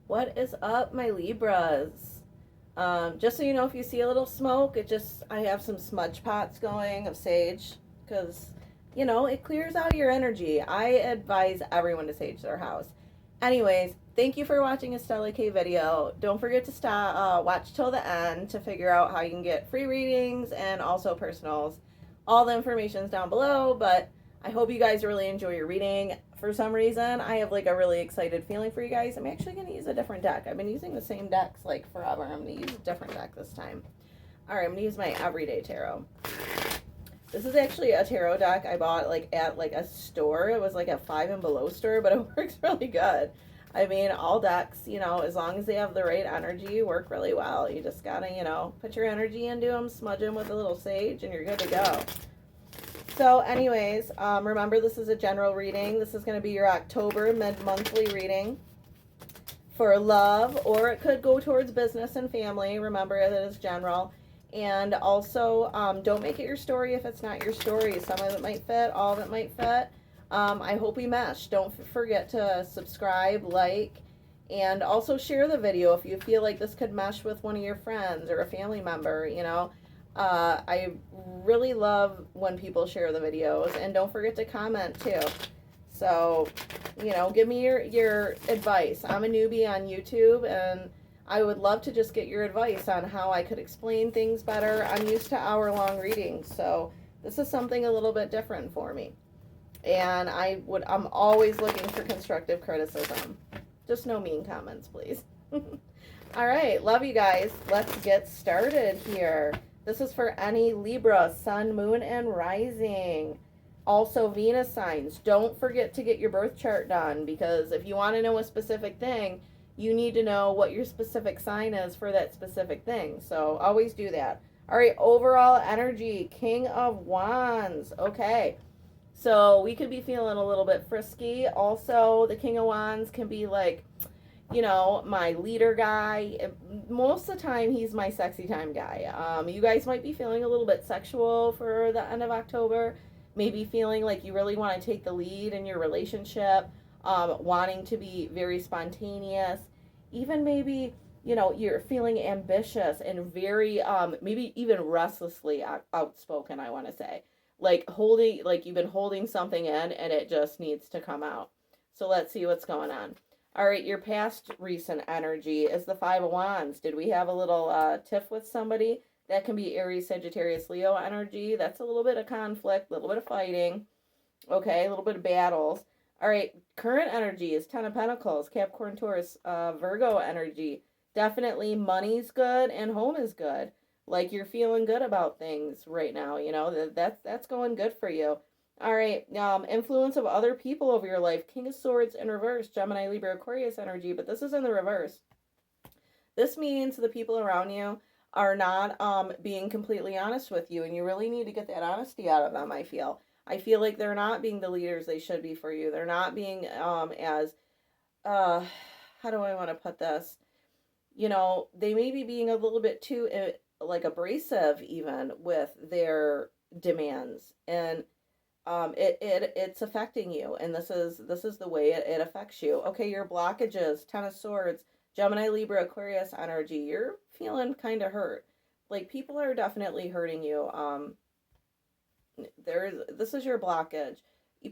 What is up, my Libras? Just so you know, if you see a little smoke, I have some smudge pots going of sage because, it clears out your energy. I advise everyone to sage their house. Anyways, thank you for watching a Stella K video. Don't forget to watch till the end to figure out how you can get free readings and also personals. All the information is down below, but I hope you guys really enjoy your reading. For some reason, I have like a really excited feeling for you guys. I'm actually going to use a different deck. I've been using the same decks like forever. I'm going to use a different deck this time. All right, I'm going to use my Everyday Tarot. This is actually a tarot deck I bought like at like a store. It was like a Five and Below store, but it works really good. I mean, all decks, as long as they have the right energy, work really well. You just gotta, put your energy into them, smudge them with a little sage, and you're good to go. So anyways, remember this is a general reading. This is going to be your October mid-monthly reading for love, or it could go towards business and family. Remember that it's general. And also, don't make it your story if it's not your story. Some of it might fit, all of it might fit. I hope we mesh. Don't forget to subscribe, like, and also share the video if you feel like this could mesh with one of your friends or a family member, I really love when people share the videos, and don't forget to comment too. So, give me your advice. I'm a newbie on YouTube, and I would love to just get your advice on how I could explain things better. I'm used to hour-long readings, so this is something a little bit different for me. And I'm always looking for constructive criticism. Just no mean comments, please. All right, love you guys. Let's get started here. This is for any Libra, Sun, Moon, and Rising. Also, Venus signs. Don't forget to get your birth chart done, because if you want to know a specific thing, you need to know what your specific sign is for that specific thing. So always do that. All right, overall energy, King of Wands. Okay, so we could be feeling a little bit frisky. Also, the King of Wands can be like, my leader guy. Most of the time, he's my sexy time guy. You guys might be feeling a little bit sexual for the end of October. Maybe feeling like you really want to take the lead in your relationship, wanting to be very spontaneous. Even maybe, you're feeling ambitious and very, maybe even restlessly outspoken, I want to say. Like you've been holding something in and it just needs to come out. So let's see what's going on. All right, your past recent energy is the Five of Wands. Did we have a little tiff with somebody? That can be Aries, Sagittarius, Leo energy. That's a little bit of conflict, a little bit of fighting. Okay, a little bit of battles. All right, current energy is Ten of Pentacles, Capricorn, Taurus, Virgo energy. Definitely money's good and home is good. Like you're feeling good about things right now. That's going good for you. All right, influence of other people over your life. King of Swords in reverse, Gemini, Libra, Aquarius energy, but this is in the reverse. This means the people around you are not being completely honest with you, and you really need to get that honesty out of them, I feel. I feel like they're not being the leaders they should be for you. They're not being as, how do I want to put this? They may be being a little bit too, like, abrasive even with their demands, and it's affecting you, and this is the way it affects you. Okay, your blockages, Ten of Swords, Gemini, Libra, Aquarius energy. You're feeling kind of hurt. Like people are definitely hurting you. This is your blockage.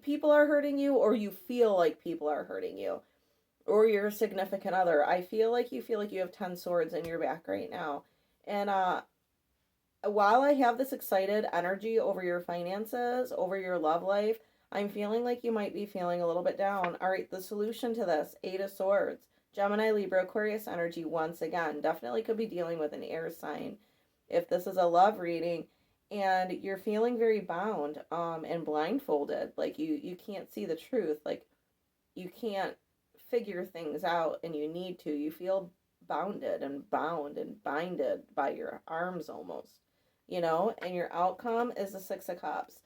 People are hurting you, or you feel like people are hurting you, or your significant other. I feel like you have 10 swords in your back right now, and while I have this excited energy over your finances, over your love life, I'm feeling like you might be feeling a little bit down. All right, the solution to this, Eight of Swords, Gemini, Libra, Aquarius energy once again. Definitely could be dealing with an air sign if this is a love reading, and you're feeling very bound and blindfolded. Like you can't see the truth. Like you can't figure things out, and you need to. You feel bounded and bound and binded by your arms almost. And your outcome is the Six of Cups.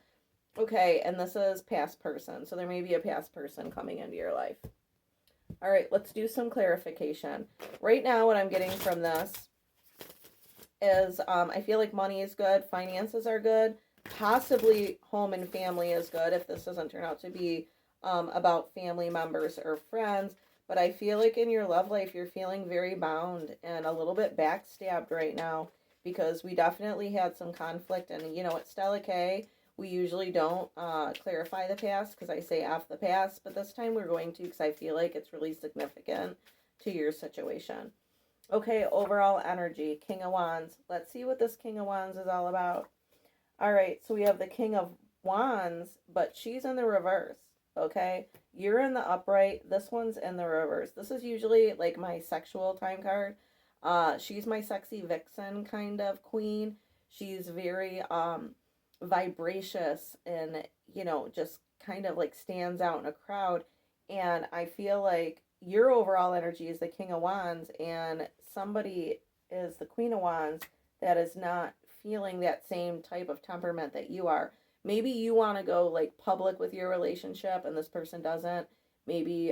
Okay, and this is past person, so there may be a past person coming into your life. All right, let's do some clarification. Right now, what I'm getting from this is I feel like money is good, finances are good, possibly home and family is good if this doesn't turn out to be about family members or friends. But I feel like in your love life, you're feeling very bound and a little bit backstabbed right now because we definitely had some conflict. And, you know, at Stella K, we usually don't clarify the past because I say F the past. But this time we're going to because I feel like it's really significant to your situation. Okay, overall energy, King of Wands. Let's see what this King of Wands is all about. All right, so we have the King of Wands, but she's in the reverse, okay? You're in the upright. This one's in the reverse. This is usually like my sexual time card. She's my sexy vixen kind of queen. She's very vibracious and, you know, just kind of like stands out in a crowd. And I feel like your overall energy is the King of Wands and somebody is the Queen of Wands that is not feeling that same type of temperament that you are. Maybe you want to go like public with your relationship and this person doesn't. Maybe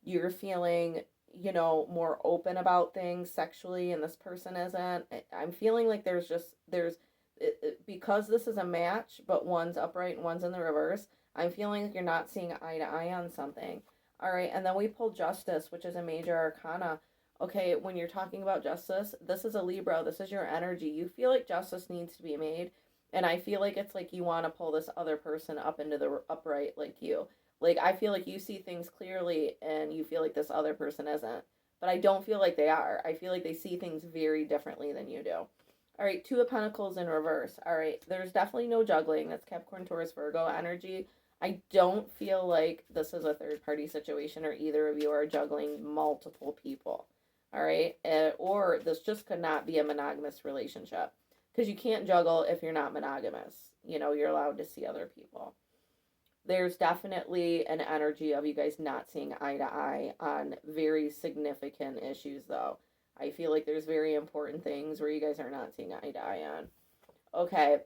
you're feeling, you know, more open about things sexually and this person isn't. I'm feeling like because this is a match, but one's upright and one's in the reverse. I'm feeling like you're not seeing eye to eye on something. All right, and then we pull Justice, which is a major arcana. Okay, when you're talking about justice, this is a Libra. This is your energy. You feel like justice needs to be made. And I feel like it's like you want to pull this other person up into the upright like you. Like, I feel like you see things clearly and you feel like this other person isn't. But I don't feel like they are. I feel like they see things very differently than you do. All right, Two of Pentacles in reverse. All right, there's definitely no juggling. That's Capricorn, Taurus, Virgo energy. I don't feel like this is a third party situation or either of you are juggling multiple people. All right, or this just could not be a monogamous relationship because you can't juggle if you're not monogamous. You know, you're allowed to see other people. There's definitely an energy of you guys not seeing eye to eye on very significant issues, though. I feel like there's very important things where you guys are not seeing eye to eye on. Okay,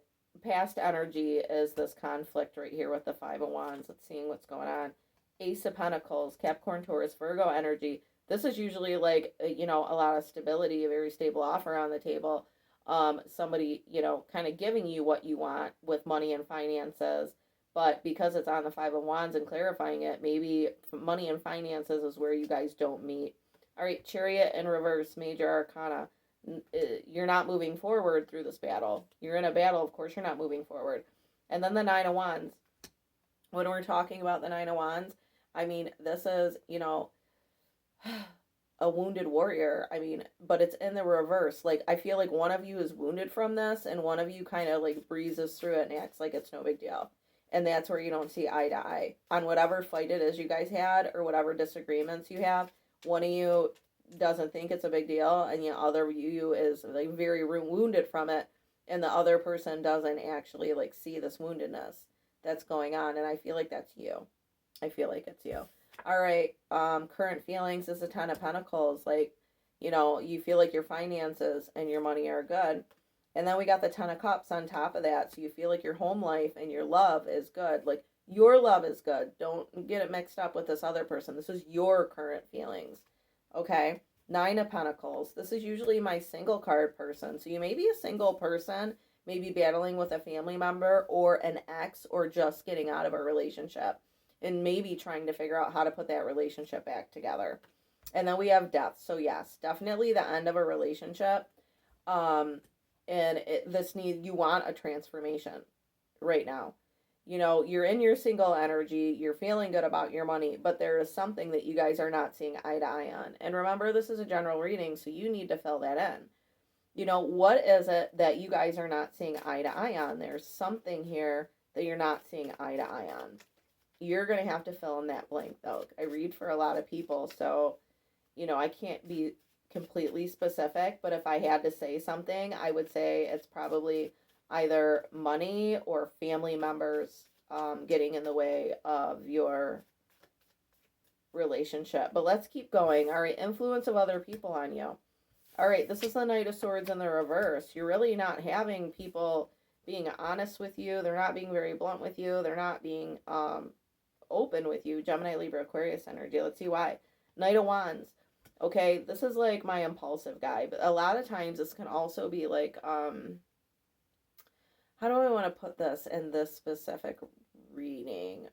past energy is this conflict right here with the Five of Wands. Let's see what's going on. Ace of Pentacles, Capricorn, Taurus, Virgo energy. This is usually like, you know, a lot of stability, a very stable offer on the table. Somebody, you know, kind of giving you what you want with money and finances. But because it's on the Five of Wands and clarifying it, maybe money and finances is where you guys don't meet. All right, Chariot in reverse, major arcana. You're not moving forward through this battle. You're in a battle, of course you're not moving forward. And then the Nine of Wands. When we're talking about the Nine of Wands, I mean, this is, you know, a wounded warrior. I mean, but it's in the reverse. Like, I feel like one of you is wounded from this and one of you kind of like breezes through it and acts like it's no big deal. And that's where you don't see eye to eye on whatever fight it is you guys had or whatever disagreements you have. One of you doesn't think it's a big deal and the other you is like very wounded from it, and the other person doesn't actually like see this woundedness that's going on. And I feel like that's you. I feel like it's you. All right, current feelings is the Ten of Pentacles. Like, you know, you feel like your finances and your money are good. And then we got the Ten of Cups on top of that. So you feel like your home life and your love is good. Like, your love is good. Don't get it mixed up with this other person. This is your current feelings. Okay? Nine of Pentacles. This is usually my single card person. So you may be a single person, maybe battling with a family member or an ex or just getting out of a relationship and maybe trying to figure out how to put that relationship back together. And then we have death. So yes, definitely the end of a relationship. And you want a transformation right now. You know, you're in your single energy, you're feeling good about your money, but there is something that you guys are not seeing eye to eye on. And remember, this is a general reading, so you need to fill that in. You know, what is it that you guys are not seeing eye to eye on? There's something here that you're not seeing eye to eye on. You're going to have to fill in that blank, though. I read for a lot of people, so, you know, I can't be completely specific, but if I had to say something, I would say it's probably either money or family members getting in the way of your relationship. But let's keep going. All right, influence of other people on you. All right, this is the Knight of Swords in the reverse. You're really not having people being honest with you. They're not being very blunt with you. They're not being open with you. Gemini, Libra, Aquarius energy. Let's see why. Knight of Wands. Okay, this is like my impulsive guy, but a lot of times this can also be like, how do I want to put this in this specific reading?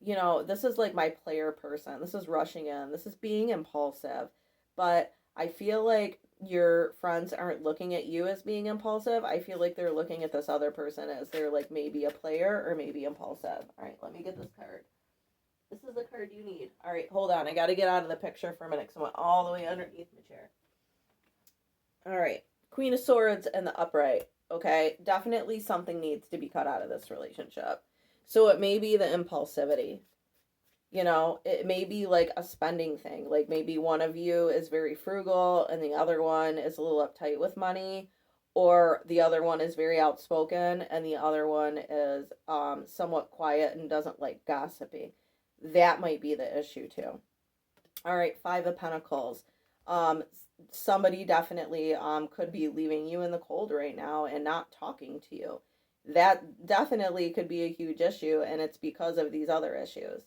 you know, this is like my player person. This is rushing in. This is being impulsive. But I feel like your friends aren't looking at you as being impulsive. I feel like they're looking at this other person as they're like maybe a player or maybe impulsive. All right, let me get this card. This is the card you need. All right, hold on. I got to get out of the picture for a minute because I went all the way underneath my chair. All right, Queen of Swords and the upright. Okay, definitely something needs to be cut out of this relationship. So it may be the impulsivity. You know, it may be like a spending thing. Like maybe one of you is very frugal and the other one is a little uptight with money, or the other one is very outspoken and the other one is somewhat quiet and doesn't like gossiping. That might be the issue too. All right, Five of Pentacles. Somebody definitely could be leaving you in the cold right now and not talking to you. That definitely could be a huge issue, and it's because of these other issues.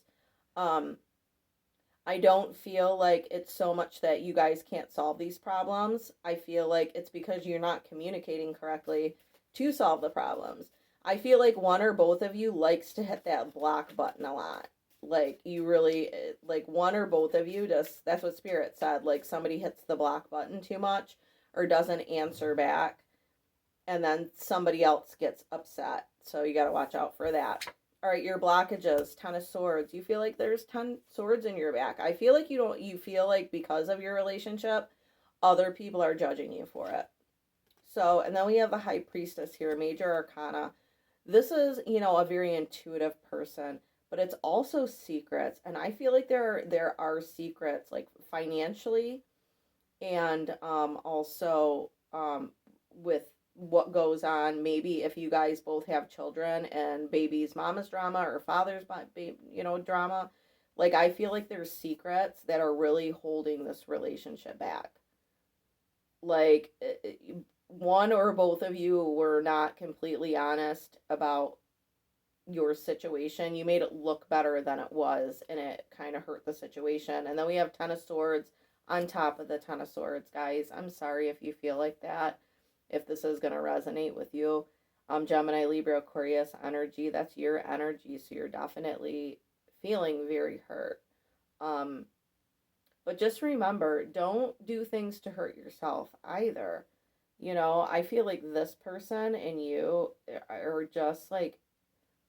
I don't feel like it's so much that you guys can't solve these problems. I feel like it's because you're not communicating correctly to solve the problems. I feel like one or both of you likes to hit that block button a lot. Like you really, like one or both of you just, that's what Spirit said, like somebody hits the block button too much or doesn't answer back, and then somebody else gets upset. So you got to watch out for that. All right, your blockages, 10 of Swords. You feel like there's 10 swords in your back. I feel like you feel like because of your relationship, other people are judging you for it. So, and then we have the High Priestess here, Major Arcana. This is, you know, a very intuitive person, but it's also secrets. And I feel like there are secrets like financially and also with what goes on. Maybe if you guys both have children and baby's mama's drama or father's drama, like I feel like there's secrets that are really holding this relationship back. Like one or both of you were not completely honest about your situation. You made it look better than it was, and it kind of hurt the situation. And then we have 10 of Swords on top of the 10 of Swords, guys. I'm sorry if you feel like that, if this is going to resonate with you. Gemini, Libra, Aquarius energy, that's your energy, so you're definitely feeling very hurt. But just remember, don't do things to hurt yourself either. You know, I feel like this person and you are just like,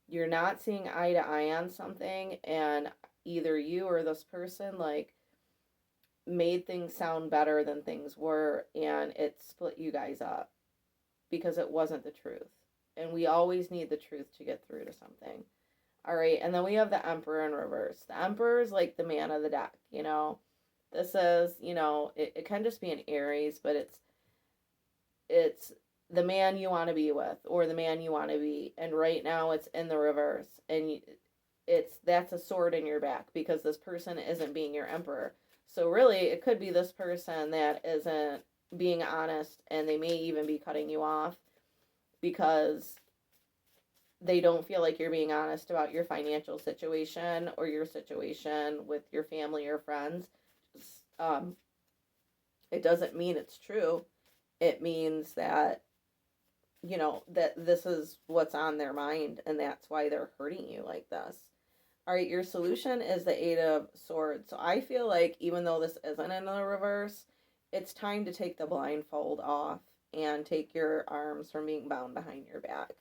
you're not seeing eye to eye on something, and either you or this person like made things sound better than things were, and it split you guys up because it wasn't the truth. And we always need the truth to get through to something. All right, and then we have the Emperor in reverse. The Emperor is like the man of the deck, you know. This is, you know, it can just be an Aries, but it's the man you want to be with or the man you want to be, and right now it's in the reverse, and that's a sword in your back because this person isn't being your emperor. So really it could be this person that isn't being honest, and they may even be cutting you off because they don't feel like you're being honest about your financial situation or your situation with your family or friends. It doesn't mean it's true. It means that, you know, that this is what's on their mind, and that's why they're hurting you like this. All right, your solution is the Eight of Swords. So I feel like even though this isn't in the reverse, it's time to take the blindfold off and take your arms from being bound behind your back.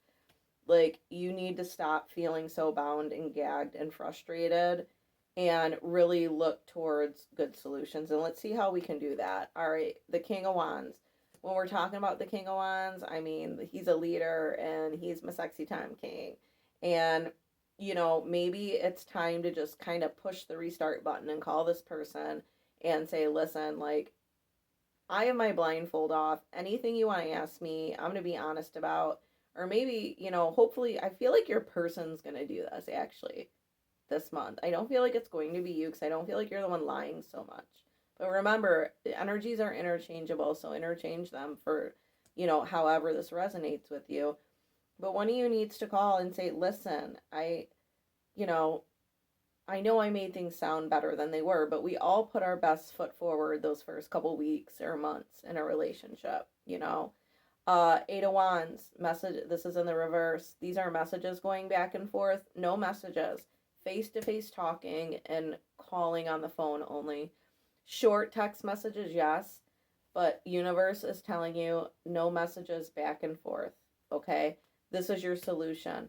Like, you need to stop feeling so bound and gagged and frustrated and really look towards good solutions. And let's see how we can do that. All right, the King of Wands. When we're talking about the King of Wands, I mean, he's a leader and he's my sexy time king. And, you know, maybe it's time to just kind of push the restart button and call this person and say, listen, like, I have my blindfold off. Anything you want to ask me, I'm going to be honest about. Or maybe, you know, hopefully, I feel like your person's going to do this, actually, this month. I don't feel like it's going to be you because I don't feel like you're the one lying so much. But remember, energies are interchangeable, so interchange them for, you know, however this resonates with you. But one of you needs to call and say, listen, I know I made things sound better than they were, but we all put our best foot forward those first couple weeks or months in a relationship, you know. Eight of Wands, message, this is in the reverse. These are messages going back and forth. No messages. face-to-face talking and calling on the phone only. Short text messages, yes, but universe is telling you no messages back and forth, okay? This is your solution.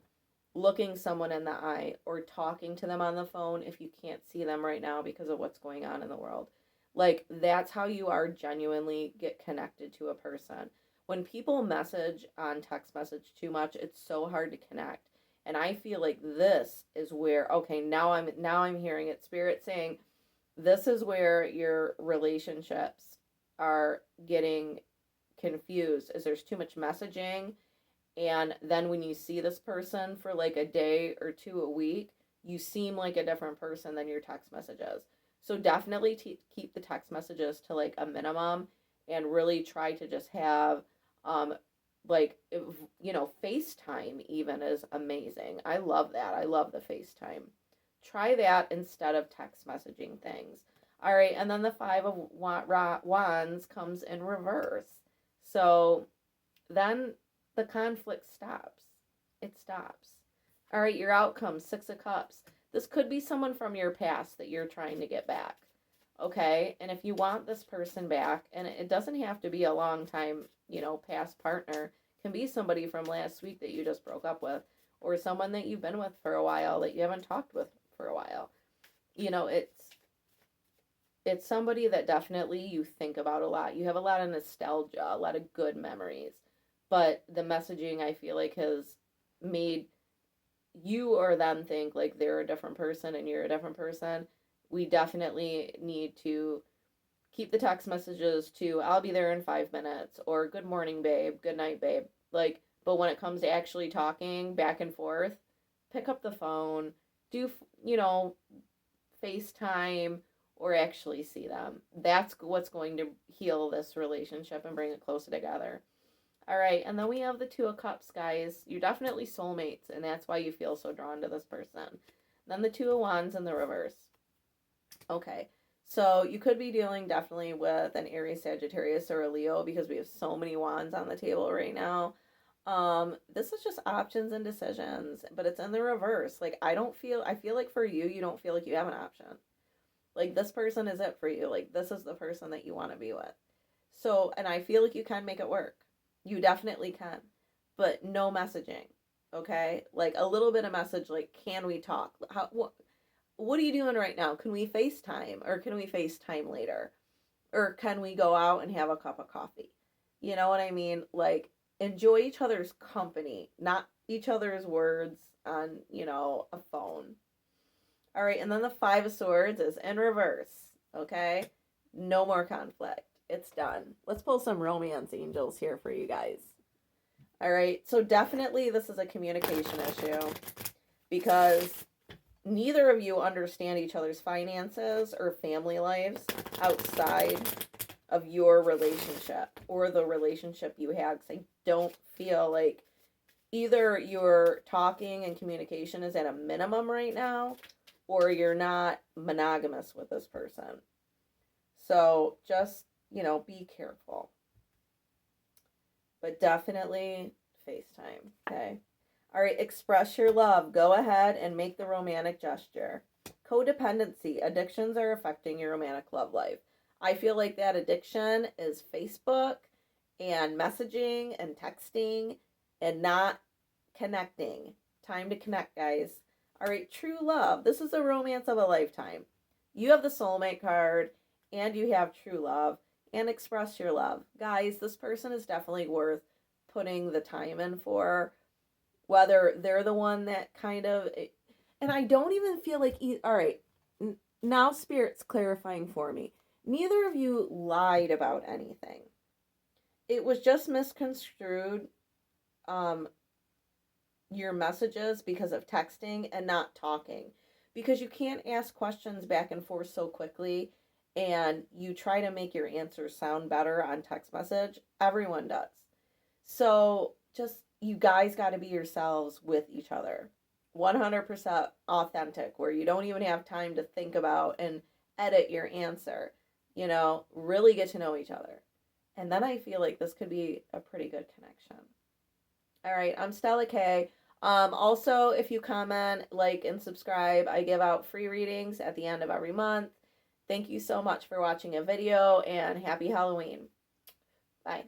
Looking someone in the eye or talking to them on the phone if you can't see them right now because of what's going on in the world. Like, that's how you are genuinely get connected to a person. When people message on text message too much, it's so hard to connect. And I feel like this is where, okay, now I'm hearing it, Spirit saying this is where your relationships are getting confused, is there's too much messaging, and then when you see this person for like a day or two a week, you seem like a different person than your text messages. So definitely keep the text messages to like a minimum, and really try to just have like, FaceTime even is amazing. I love that. I love the FaceTime. Try that instead of text messaging things. All right, and then the Five of Wands comes in reverse. So then the conflict stops. It stops. All right, your outcome, Six of Cups. This could be someone from your past that you're trying to get back. Okay, and if you want this person back, and it doesn't have to be a long time, past partner, it can be somebody from last week that you just broke up with, or someone that you've been with for a while that you haven't talked with for a while. It's somebody that definitely you think about a lot. You have a lot of nostalgia, a lot of good memories. But the messaging, I feel like, has made you or them think like they're a different person and you're a different person. We definitely need to keep the text messages to I'll be there in 5 minutes, or good morning, babe, good night, babe. Like, but when it comes to actually talking back and forth, pick up the phone, do, FaceTime, or actually see them. That's what's going to heal this relationship and bring it closer together. All right, and then we have the Two of Cups, guys. You're definitely soulmates, and that's why you feel so drawn to this person. Then the Two of Wands in the reverse. Okay, so you could be dealing definitely with an Aries, Sagittarius, or a Leo, because we have so many wands on the table right now. This is just options and decisions, but it's in the reverse. Like, I feel like for you, you don't feel like you have an option. Like, this person is it for you. Like, this is the person that you want to be with. So, and I feel like you can make it work. You definitely can. But no messaging, okay? Like, a little bit of message, like, can we talk? What are you doing right now? Can we FaceTime? Or can we FaceTime later? Or can we go out and have a cup of coffee? You know what I mean? Like, enjoy each other's company, not each other's words on, a phone. All right, and then the Five of Swords is in reverse, okay? No more conflict. It's done. Let's pull some romance angels here for you guys. All right, so definitely this is a communication issue, because neither of you understand each other's finances or family lives outside of your relationship or the relationship you had. Because I don't feel like either your talking and communication is at a minimum right now, or you're not monogamous with this person. So just, be careful. But definitely FaceTime, okay? All right, express your love. Go ahead and make the romantic gesture. Codependency. Addictions are affecting your romantic love life. I feel like that addiction is Facebook and messaging and texting and not connecting. Time to connect, guys. All right, true love. This is a romance of a lifetime. You have the soulmate card, and you have true love, and express your love. Guys, this person is definitely worth putting the time in for, whether they're the one that kind of, and I don't even feel like, all right, now Spirit's clarifying for me. Neither of you lied about anything. It was just misconstrued, your messages because of texting and not talking, because you can't ask questions back and forth so quickly, and you try to make your answers sound better on text message. Everyone does. So just, you guys got to be yourselves with each other. 100% authentic, where you don't even have time to think about and edit your answer. Really get to know each other. And then I feel like this could be a pretty good connection. All right, I'm Stella K. Also, if you comment, like, and subscribe, I give out free readings at the end of every month. Thank you so much for watching a video, and happy Halloween. Bye.